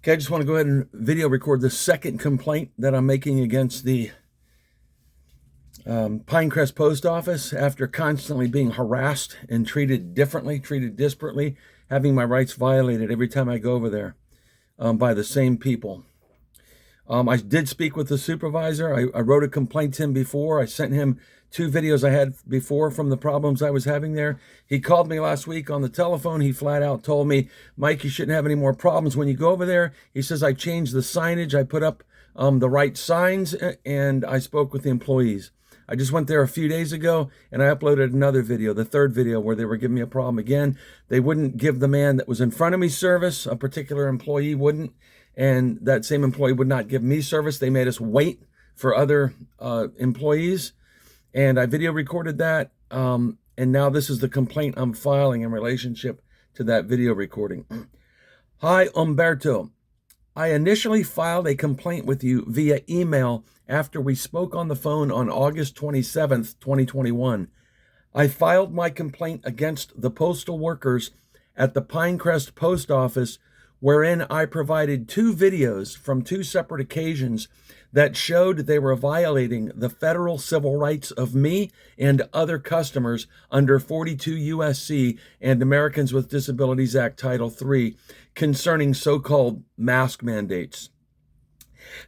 Okay, I just want to go ahead and video record the second complaint that I'm making against the Pinecrest Post Office after constantly being harassed and treated differently, treated disparately, having my rights violated every time I go over there by the same people. I did speak with the supervisor. I wrote a complaint to him before. I sent him 2 videos I had before from the problems I was having there. He called me last week on the telephone. He flat out told me, Mike, you shouldn't have any more problems when you go over there. He says, I changed the signage. I put up the right signs, and I spoke with the employees. I just went there a few days ago, and I uploaded another video, the 3rd video, where they were giving me a problem again. They wouldn't give the man that was in front of me service. A particular employee wouldn't, and that same employee would not give me service. They made us wait for other employees, and I video recorded that, and now this is the complaint I'm filing in relationship to that video recording. Hi, Umberto. I initially filed a complaint with you via email after we spoke on the phone on August 27th, 2021. I filed my complaint against the postal workers at the Pinecrest Post Office, wherein I provided 2 videos from 2 separate occasions that showed they were violating the federal civil rights of me and other customers under 42 USC and Americans with Disabilities Act Title III concerning so-called mask mandates.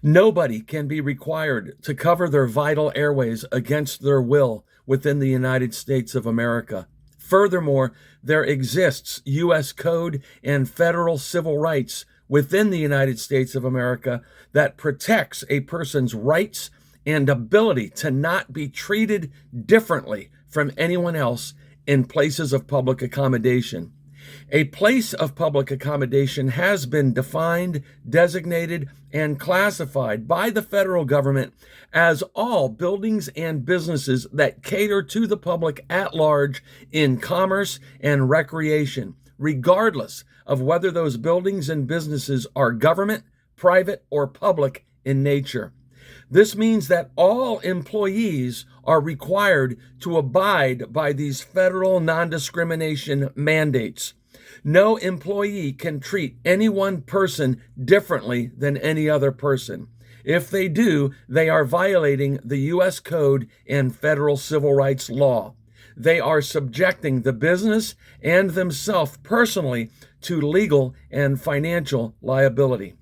Nobody can be required to cover their vital airways against their will within the United States of America. Furthermore, there exists U.S. code and federal civil rights within the United States of America that protects a person's rights and ability to not be treated differently from anyone else in places of public accommodation. A place of public accommodation has been defined, designated, and classified by the federal government as all buildings and businesses that cater to the public at large in commerce and recreation, regardless of whether those buildings and businesses are government, private, or public in nature. This means that all employees are required to abide by these federal non-discrimination mandates. No employee can treat any one person differently than any other person. If they do, they are violating the U.S. Code and federal civil rights law. They are subjecting the business and themselves personally to legal and financial liability.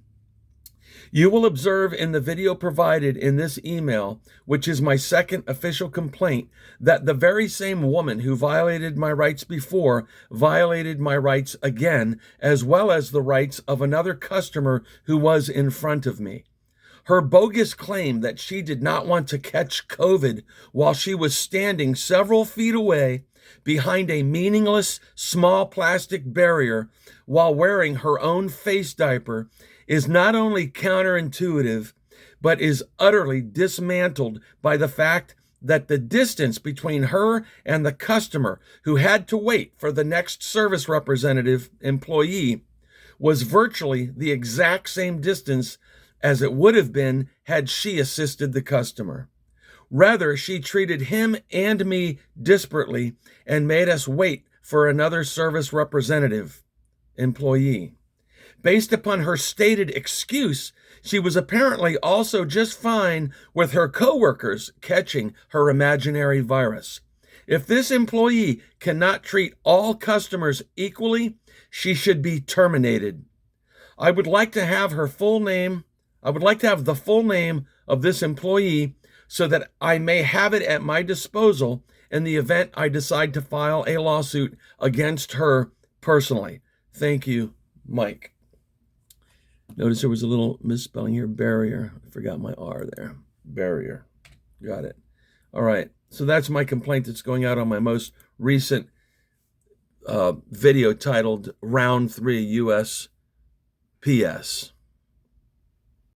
You will observe in the video provided in this email, which is my second official complaint, that the very same woman who violated my rights before violated my rights again, as well as the rights of another customer who was in front of me. Her bogus claim that she did not want to catch COVID while she was standing several feet away behind a meaningless small plastic barrier while wearing her own face diaper is not only counterintuitive, but is utterly dismantled by the fact that the distance between her and the customer who had to wait for the next service representative employee was virtually the exact same distance as it would have been had she assisted the customer. Rather, she treated him and me disparately and made us wait for another service representative employee. Based upon her stated excuse, she was apparently also just fine with her coworkers catching her imaginary virus. If this employee cannot treat all customers equally, she should be terminated. I would like to have the full name of this employee so that I may have it at my disposal in the event I decide to file a lawsuit against her personally. Thank you, Mike. Notice there was a little misspelling here, barrier. I forgot my R there. Barrier. Got it. All right. So that's my complaint that's going out on my most recent video titled Round 3 USPS.